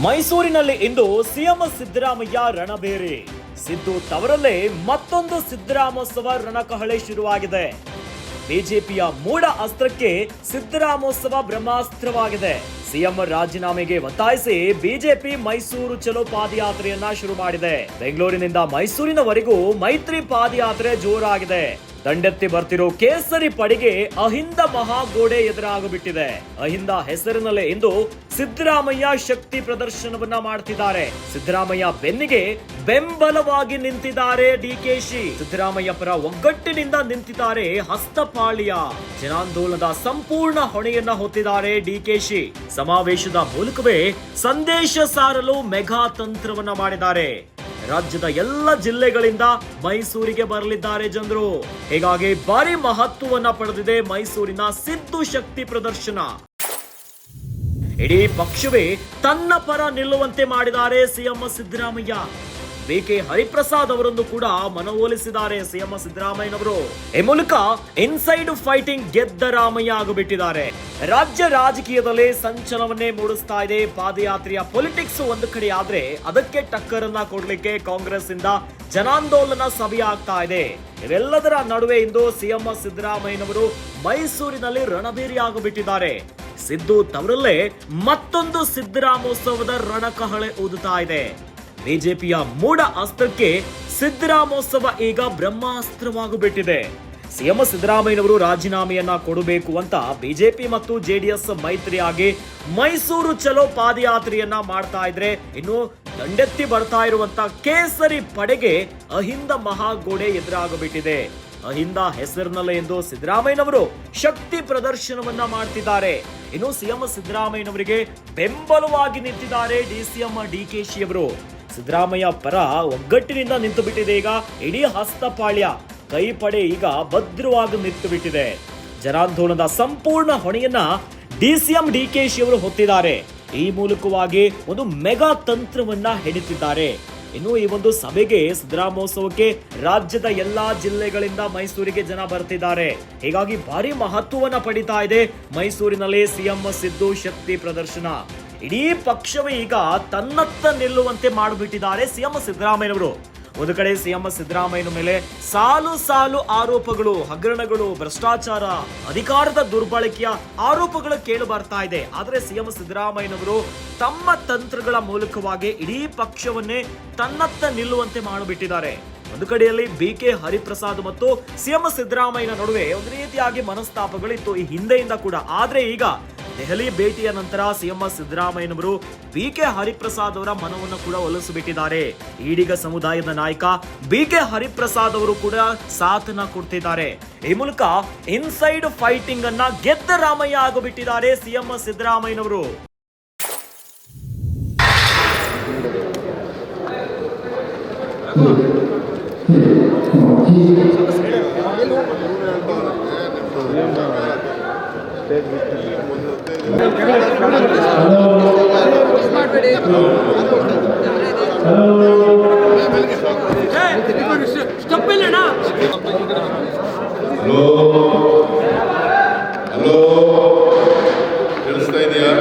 ಮೈಸೂರಿನಲ್ಲಿ ಇಂದು ಸಿಎಂ ಸಿದ್ದರಾಮಯ್ಯ ರಣಬೇರಿ. ಸಿದ್ದು ತವರಲ್ಲೇ ಮತ್ತೊಂದು ಸಿದ್ದರಾಮೋತ್ಸವ ರಣಕಹಳೆ ಶುರುವಾಗಿದೆ. ಬಿಜೆಪಿಯ ಮೂಢ ಅಸ್ತ್ರಕ್ಕೆ ಸಿದ್ದರಾಮೋತ್ಸವ ಬ್ರಹ್ಮಾಸ್ತ್ರವಾಗಿದೆ. ಸಿಎಂ ರಾಜೀನಾಮೆಗೆ ಒತ್ತಾಯಿಸಿ ಬಿಜೆಪಿ ಮೈಸೂರು ಚಲೋ ಪಾದಯಾತ್ರೆಯನ್ನ ಶುರು ಮಾಡಿದೆ. ಬೆಂಗಳೂರಿನಿಂದ ಮೈಸೂರಿನವರೆಗೂ ಮೈತ್ರಿ ಪಾದಯಾತ್ರೆ ಜೋರಾಗಿದೆ. ದಂಡೆತ್ತಿ ಬರ್ತಿರೋ ಕೇಸರಿ ಪಡೆಗೆ ಅಹಿಂದ ಮಹಾಗೋಡೆ ಎದುರಾಗಿಬಿಟ್ಟಿದೆ. ಅಹಿಂದ ಹೆಸರಿನಲ್ಲೇ ಇಂದು ಸಿದ್ದರಾಮಯ್ಯ ಶಕ್ತಿ ಪ್ರದರ್ಶನವನ್ನ ಮಾಡ್ತಿದ್ದಾರೆ. ಸಿದ್ದರಾಮಯ್ಯ ಬೆನ್ನಿಗೆ ಬೆಂಬಲವಾಗಿ ನಿಂತಿದ್ದಾರೆ ಡಿಕೆಶಿ. ಸಿದ್ದರಾಮಯ್ಯ ಪರ ಒಗ್ಗಟ್ಟಿನಿಂದ ನಿಂತಿದ್ದಾರೆ ಹಸ್ತಪಾಳ್ಯ. ಜನಾಂದೋಲನದ ಸಂಪೂರ್ಣ ಹೊಣೆಯನ್ನ ಹೊತ್ತಿದ್ದಾರೆ ಡಿಕೆಶಿ. ಸಮಾವೇಶದ ಮೂಲಕವೇ ಸಂದೇಶ ಸಾರಲು ಮೆಗಾ ತಂತ್ರವನ್ನ ಮಾಡಿದ್ದಾರೆ. ರಾಜ್ಯದ ಎಲ್ಲ ಜಿಲ್ಲೆಗಳಿಂದ ಮೈಸೂರಿಗೆ ಬರಲಿದ್ದಾರೆ ಜನರು. ಹೀಗಾಗಿ ಭಾರಿ ಮಹತ್ವವನ್ನ ಪಡೆದಿದೆ ಮೈಸೂರಿನ ಸಿದ್ದು ಶಕ್ತಿ ಪ್ರದರ್ಶನ. ಇಡೀ ಪಕ್ಷವೇ ತನ್ನ ಪರ ನಿಲ್ಲುವಂತೆ ಮಾಡಿದ್ದಾರೆ ಸಿಎಂ ಸಿದ್ದರಾಮಯ್ಯ. ಬಿಕೆ ಹರಿಪ್ರಸಾದ್ ಅವರನ್ನು ಕೂಡ ಮನವೊಲಿಸಿದ್ದಾರೆ ಸಿಎಂ ಸಿದ್ದರಾಮಯ್ಯನವರು. ಈ ಮೂಲಕ ಇನ್ಸೈಡ್ ಫೈಟಿಂಗ್ ಗೆದ್ದ ರಾಮಯ್ಯ ಆಗಿಬಿಟ್ಟಿದ್ದಾರೆ. ರಾಜ್ಯ ರಾಜಕೀಯದಲ್ಲಿ ಸಂಚಲನವನ್ನೇ ಮೂಡಿಸ್ತಾ ಇದೆ ಪಾದಯಾತ್ರೆಯ ಪೊಲಿಟಿಕ್ಸ್. ಒಂದು ಕಡೆ ಆದ್ರೆ ಅದಕ್ಕೆ ಟಕ್ಕರನ್ನ ಕೊಡ್ಲಿಕ್ಕೆ ಕಾಂಗ್ರೆಸ್ ಇಂದ ಜನಾಂದೋಲನ ಸಭೆ ಆಗ್ತಾ ಇದೆ. ಇವೆಲ್ಲದರ ನಡುವೆ ಇಂದು ಸಿಎಂ ಸಿದ್ದರಾಮಯ್ಯನವರು ಮೈಸೂರಿನಲ್ಲಿ ರಣಬೇರಿ ಆಗಿಬಿಟ್ಟಿದ್ದಾರೆ. ಸಿದ್ದು ತವರಲ್ಲೇ ಮತ್ತೊಂದು ಸಿದ್ದರಾಮೋತ್ಸವದ ರಣಕಹಳೆ ಊದುತ್ತಾ ಇದೆ. ಬಿಜೆಪಿಯ ಮೂಢ ಅಸ್ತ್ರಕ್ಕೆ ಸಿದ್ದರಾಮೋತ್ಸವ ಈಗ ಬ್ರಹ್ಮಾಸ್ತ್ರವಾಗಿಬಿಟ್ಟಿದೆ. ಸಿಎಂ ಸಿದ್ದರಾಮಯ್ಯನವರು ರಾಜೀನಾಮೆಯನ್ನ ಕೊಡಬೇಕು ಅಂತ ಬಿಜೆಪಿ ಮತ್ತು ಜೆಡಿಎಸ್ ಮೈತ್ರಿಯಾಗಿ ಮೈಸೂರು ಚಲೋ ಪಾದಯಾತ್ರೆಯನ್ನ ಮಾಡ್ತಾ ಇದ್ರೆ, ಇನ್ನು ದಂಡೆತ್ತಿ ಬರ್ತಾ ಇರುವಂತ ಕೇಸರಿ ಪಡೆಗೆ ಅಹಿಂದ ಮಹಾಗೋಡೆ ಎದುರಾಗಿಬಿಟ್ಟಿದೆ. ಅಹಿಂದ ಹೆಸರಿನಲ್ಲೇ ಎಂದು ಸಿದ್ದರಾಮಯ್ಯನವರು ಶಕ್ತಿ ಪ್ರದರ್ಶನವನ್ನ ಮಾಡ್ತಿದ್ದಾರೆ. ಇನ್ನು ಸಿಎಂ ಸಿದ್ದರಾಮಯ್ಯನವರಿಗೆ ಬೆಂಬಲವಾಗಿ ನಿಂತಿದ್ದಾರೆ ಡಿಸಿಎಂ ಡಿಕೆಶಿ ಅವರು. ಸಿದ್ದರಾಮಯ್ಯ ಪರ ಒಗ್ಗಟ್ಟಿನಿಂದ ನಿಂತು ಬಿಟ್ಟಿದೆ ಈಗ ಇಡೀ ಹಸ್ತಪಾಳ್ಯ. ಕೈ ಪಡೆ ಈಗ ಭದ್ರವಾಗಿ ನಿಂತು ಬಿಟ್ಟಿದೆ. ಜನಾಂದೋಲನದ ಸಂಪೂರ್ಣ ಹೊಣೆಯನ್ನ ಡಿಸಿಎಂ ಡಿಕೆಶಿ ಅವರು ಹೊತ್ತಿದ್ದಾರೆ. ಈ ಮೂಲಕವಾಗಿ ಒಂದು ಮೆಗಾ ತಂತ್ರವನ್ನ ಹೆಣಿತಿದ್ದಾರೆ. ಇನ್ನು ಈ ಒಂದು ಸಭೆಗೆ ಸಿದ್ದರಾಮೋತ್ಸವಕ್ಕೆ ರಾಜ್ಯದ ಎಲ್ಲಾ ಜಿಲ್ಲೆಗಳಿಂದ ಮೈಸೂರಿಗೆ ಜನ ಬರ್ತಿದ್ದಾರೆ. ಹೀಗಾಗಿ ಭಾರಿ ಮಹತ್ವವನ್ನ ಪಡಿತಾ ಇದೆ ಮೈಸೂರಿನಲ್ಲಿ ಸಿಎಂ ಸಿದ್ದು ಶಕ್ತಿ ಪ್ರದರ್ಶನ. ಇಡೀ ಪಕ್ಷವೇ ಈಗ ತನ್ನತ್ತ ನಿಲ್ಲುವಂತೆ ಮಾಡಿಬಿಟ್ಟಿದ್ದಾರೆ ಸಿಎಂ ಸಿದ್ದರಾಮಯ್ಯನವರು. ಒಂದು ಕಡೆ ಸಿಎಂ ಸಿದ್ದರಾಮಯ್ಯನ ಮೇಲೆ ಸಾಲು ಸಾಲು ಆರೋಪಗಳು, ಹಗರಣಗಳು, ಭ್ರಷ್ಟಾಚಾರ, ಅಧಿಕಾರದ ದುರ್ಬಳಕೆಯ ಆರೋಪಗಳು ಕೇಳಿ ಬರ್ತಾ ಇದೆ. ಆದರೆ ಸಿಎಂ ಸಿದ್ದರಾಮಯ್ಯನವರು ತಮ್ಮ ತಂತ್ರಗಳ ಮೂಲಕವಾಗಿ ಇಡೀ ಪಕ್ಷವನ್ನೇ ತನ್ನತ್ತ ನಿಲ್ಲುವಂತೆ ಮಾಡಿಬಿಟ್ಟಿದ್ದಾರೆ. ಒಂದು ಕಡೆಯಲ್ಲಿ ಬಿಕೆ ಹರಿಪ್ರಸಾದ್ ಮತ್ತು ಸಿಎಂ ಸಿದ್ದರಾಮಯ್ಯನ ನಡುವೆ ಒಂದು ರೀತಿಯಾಗಿ ಮನಸ್ತಾಪಗಳಿತ್ತು ಈ ಹಿಂದೆಯಿಂದ ಕೂಡ. ಆದ್ರೆ ಈಗ ದೆಹಲಿ ಭೇಟಿಯ ನಂತರ ಸಿಎಂ ಸಿದ್ದರಾಮಯ್ಯನವರು ಬಿಕೆ ಹರಿಪ್ರಸಾದ್ ಅವರ ಮನವನ್ನು ಕೂಡ ಒಲಿಸಿಬಿಟ್ಟಿದ್ದಾರೆ. ಈಡಿಗ ಸಮುದಾಯದ ನಾಯಕ ಬಿಕೆ ಹರಿಪ್ರಸಾದ್ ಅವರು ಕೂಡ ಸಾಥನ ಕೊಡ್ತಿದ್ದಾರೆ. ಈ ಮೂಲಕ ಇನ್ಸೈಡ್ ಫೈಟಿಂಗ್ ಅನ್ನ ಗೆದ್ದ ರಾಮಯ್ಯ ಆಗಿಬಿಟ್ಟಿದ್ದಾರೆ ಸಿಎಂ ಸಿದ್ದರಾಮಯ್ಯನವರು. ಹಲೋ, ಕೇಳಿಸ್ತಾ ಇದೆಯಾ?